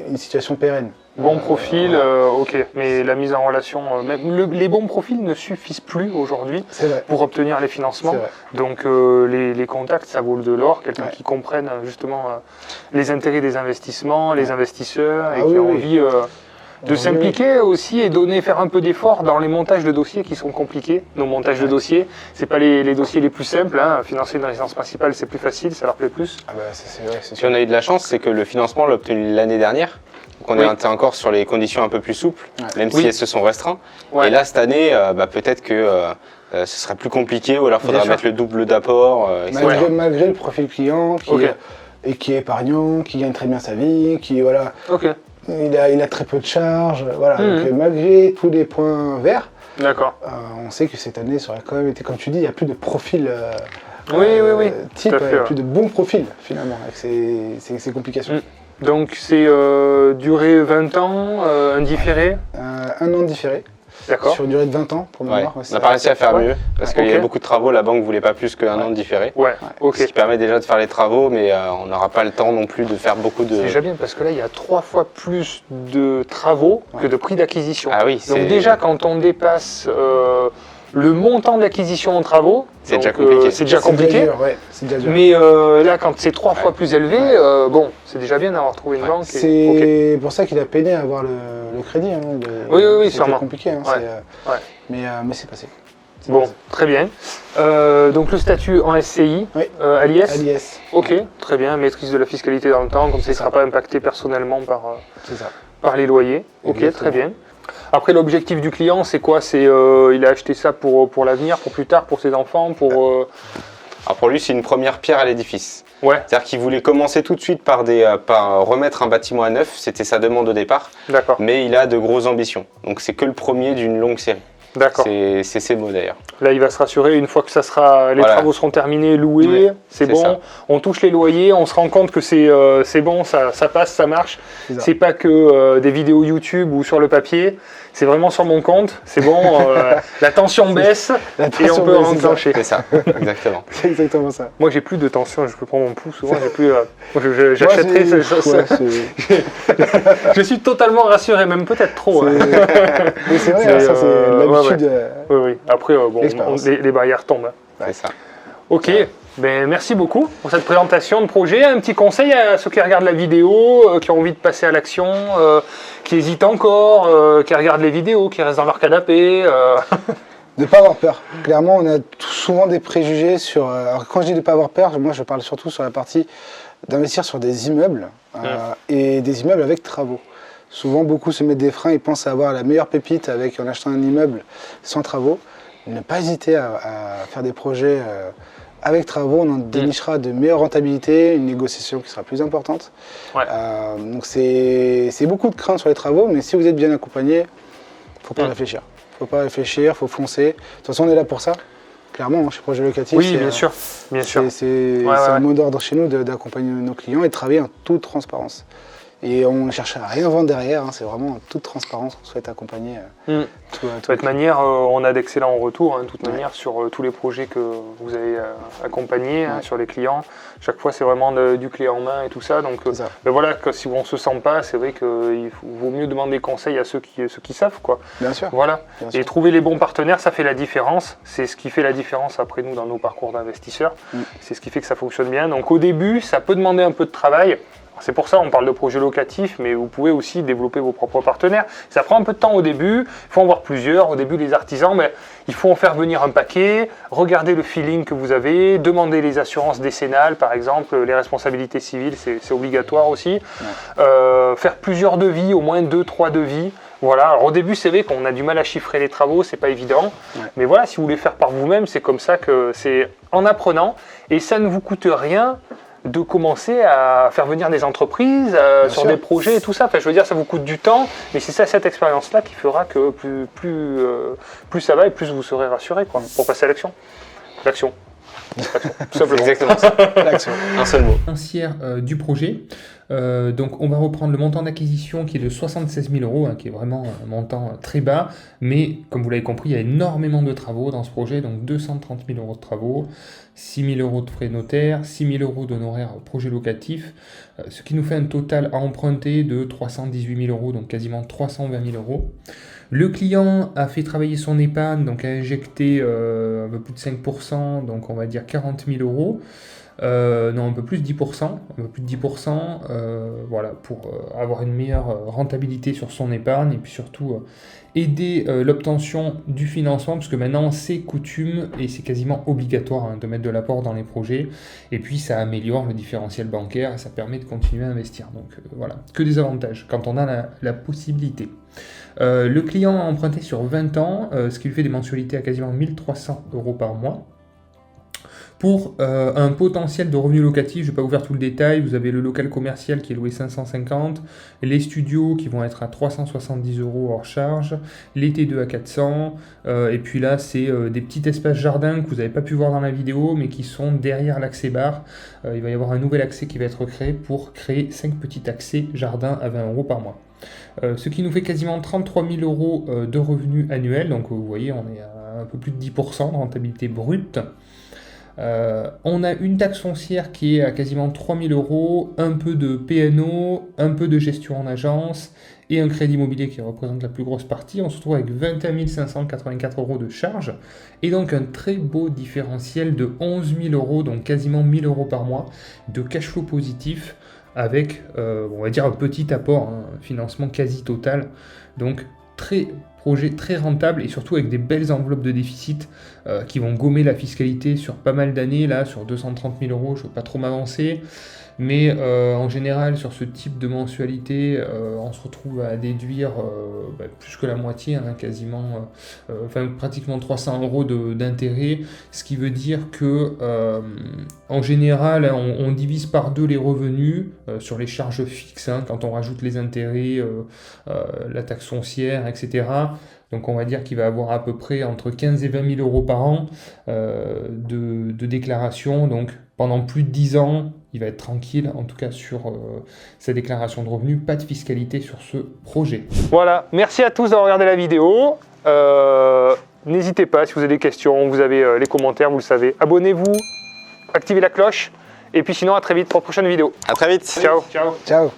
une situation pérenne. Bon profil, ok, mais la mise en relation, les bons profils ne suffisent plus aujourd'hui pour obtenir les financements. Donc les contacts, ça vaut de l'or, quelqu'un qui comprenne justement les intérêts des investissements, les investisseurs, et qui a envie de s'impliquer aussi et faire un peu d'effort dans les montages de dossiers qui sont compliqués. Nos montages de dossiers, c'est pas les dossiers les plus simples. Financer une résidence principale, c'est plus facile, ça leur plaît plus. Si on a eu de la chance, c'est que le financement, on l'a obtenu l'année dernière. Donc on est encore sur les conditions un peu plus souples, même si elles se sont restreintes. Et là, cette année, peut-être que ce sera plus compliqué, ou alors il faudra mettre le double d'apport. Malgré le profil client qui est épargnant, qui gagne très bien sa vie, il a très peu de charges. Voilà. Donc, malgré tous les points verts, on sait que cette année, ça aurait quand même été, comme tu dis, il n'y a plus de profil type, il n'y a plus de bons profils finalement avec ces complications. Donc c'est durée 20 ans, un différé 1 an de différé. D'accord. Sur une durée de 20 ans pour mémoire. On n'a pas réussi à faire mieux parce qu'il y a beaucoup de travaux, la banque ne voulait pas plus qu'un an de différé. Ce qui permet déjà de faire les travaux, mais on n'aura pas le temps non plus de faire beaucoup de... C'est déjà bien parce que là il y a 3 fois plus de travaux que de prix d'acquisition. Ah oui, donc déjà quand on dépasse le montant de l'acquisition en travaux, c'est déjà compliqué. C'est déjà compliqué. C'est déjà dur. Mais là, quand c'est 3 fois plus élevé, c'est déjà bien d'avoir trouvé une banque. C'est pour ça qu'il a peiné à avoir le crédit. Oui, sûrement. C'est compliqué. Mais c'est passé. Très bien. Donc le statut en SCI, à l'IS. À l'IS. Ok, très bien. Maîtrise de la fiscalité dans le temps, comme ça il ne sera pas impacté personnellement par les loyers. Ok, très bien. Après, l'objectif du client, c'est quoi? Il a acheté ça pour l'avenir, pour plus tard, pour ses enfants, pour... Alors pour lui, c'est une première pierre à l'édifice. C'est-à-dire qu'il voulait commencer tout de suite par remettre un bâtiment à neuf, c'était sa demande au départ. D'accord. Mais il a de grosses ambitions. Donc c'est que le premier d'une longue série. D'accord. C'est ses mots d'ailleurs. Là, il va se rassurer une fois que les travaux seront terminés, loués, c'est bon. Ça. On touche les loyers, on se rend compte que c'est bon, ça passe, ça marche. C'est pas que des vidéos YouTube ou sur le papier. C'est vraiment sur mon compte, c'est bon, la tension baisse et on peut enclencher. C'est ça, exactement. C'est exactement ça. Moi, j'ai plus de tension, je peux prendre mon pouls souvent, j'ai plus. J'achèterai je suis totalement rassuré, même peut-être trop. Mais c'est vrai, ça c'est l'habitude. Oui. Après, les barrières tombent. C'est ça. Ok. Merci beaucoup pour cette présentation de projet. Un petit conseil à ceux qui regardent la vidéo, qui ont envie de passer à l'action, qui hésitent encore, qui regardent les vidéos, qui restent dans leur canapé. De ne pas avoir peur. Clairement, on a souvent des préjugés sur... Alors quand je dis de ne pas avoir peur, moi je parle surtout sur la partie d'investir sur des immeubles et des immeubles avec travaux. Souvent, beaucoup se mettent des freins et pensent avoir la meilleure pépite en achetant un immeuble sans travaux. Ne pas hésiter à faire des projets... avec travaux, on en dénichera de meilleures rentabilités, une négociation qui sera plus importante. Donc c'est beaucoup de crainte sur les travaux, mais si vous êtes bien accompagné, il ne faut pas réfléchir. Il ne faut pas réfléchir, il faut foncer. De toute façon, on est là pour ça. Clairement, chez Projet Locatif, bien sûr. C'est un mot d'ordre chez nous d'accompagner nos clients et de travailler en toute transparence. Et on ne cherche à rien vendre derrière, c'est vraiment en toute transparence qu'on souhaite accompagner. De toute manière, on a d'excellents retours, de toute manière, sur tous les projets que vous avez accompagnés, sur les clients. Chaque fois, c'est vraiment du clé en main et tout ça. Donc voilà, si on ne se sent pas, c'est vrai qu'il vaut mieux demander conseil à ceux qui savent. Bien sûr. Voilà. Et trouver les bons partenaires, ça fait la différence. C'est ce qui fait la différence après nous dans nos parcours d'investisseurs. C'est ce qui fait que ça fonctionne bien. Donc au début, ça peut demander un peu de travail. C'est pour ça on parle de projet locatif, mais vous pouvez aussi développer vos propres partenaires. Ça prend un peu de temps au début, il faut en voir plusieurs. Au début, les artisans, mais il faut en faire venir un paquet, regarder le feeling que vous avez, demander les assurances décennales, par exemple, les responsabilités civiles, c'est obligatoire aussi. Faire plusieurs devis, au moins 2-3 devis. Voilà. Alors au début, c'est vrai qu'on a du mal à chiffrer les travaux, c'est pas évident. Mais voilà, si vous voulez faire par vous-même, c'est comme ça que c'est en apprenant. Et ça ne vous coûte rien de commencer à faire venir des entreprises sur des projets et tout ça. Enfin, je veux dire, ça vous coûte du temps, mais c'est ça, cette expérience-là qui fera que plus ça va et plus vous serez rassuré quoi, pour passer à l'action. L'action. Tout simplement. Exactement ça. L'action. Un seul mot. Financière du projet. Donc on va reprendre le montant d'acquisition qui est de 76 000 €, hein, qui est vraiment un montant très bas, mais comme vous l'avez compris, il y a énormément de travaux dans ce projet, donc 230 000 € de travaux, 6 000 € de frais notaires, 6 000 € d'honoraires projet locatif, ce qui nous fait un total à emprunter de 318 000 €, donc quasiment 320 000 €. Le client a fait travailler son épargne, donc a injecté un peu plus de 5%, donc on va dire 40 000 €. Non, un peu plus de 10%, voilà, pour avoir une meilleure rentabilité sur son épargne et puis surtout aider l'obtention du financement, parce que maintenant c'est coutume et c'est quasiment obligatoire hein, de mettre de l'apport dans les projets, et puis ça améliore le différentiel bancaire et ça permet de continuer à investir. Donc voilà, que des avantages quand on a la possibilité. Le client a emprunté sur 20 ans, ce qui lui fait des mensualités à quasiment 1 300 € par mois. Pour un potentiel de revenus locatifs, je ne vais pas vous faire tout le détail, vous avez le local commercial qui est loué 550, les studios qui vont être à 370 € hors charge, les T2 à 400, et puis là c'est des petits espaces jardins que vous n'avez pas pu voir dans la vidéo, mais qui sont derrière l'accès bar. Il va y avoir un nouvel accès qui va être créé pour créer 5 petits accès jardins à 20 € par mois. Ce qui nous fait quasiment 33 000 € de revenus annuels, donc vous voyez on est à un peu plus de 10% de rentabilité brute. On a une taxe foncière qui est à quasiment 3 000 €, un peu de PNO, un peu de gestion en agence et un crédit immobilier qui représente la plus grosse partie. On se retrouve avec 21 584 € de charges et donc un très beau différentiel de 11 000 €, donc quasiment 1 000 € par mois de cash flow positif avec, on va dire, un petit apport, hein, un financement quasi total. Donc projet très rentable et surtout avec des belles enveloppes de déficit qui vont gommer la fiscalité sur pas mal d'années. Là, sur 230 000 €, je ne veux pas trop m'avancer. Mais en général, sur ce type de mensualité, on se retrouve à déduire plus que la moitié, hein, quasiment, pratiquement 300 € d'intérêt, ce qui veut dire que en général, on divise par 2 les revenus sur les charges fixes, hein, quand on rajoute les intérêts, la taxe foncière, etc. Donc on va dire qu'il va avoir à peu près entre 15 et 20 000 € par an de déclaration. Donc pendant plus de 10 ans, il va être tranquille, en tout cas sur sa déclaration de revenus. Pas de fiscalité sur ce projet. Voilà, merci à tous d'avoir regardé la vidéo. N'hésitez pas, si vous avez des questions, vous avez les commentaires, vous le savez. Abonnez-vous, activez la cloche. Et puis sinon, à très vite pour une prochaine vidéo. À très vite. Ciao. Ciao.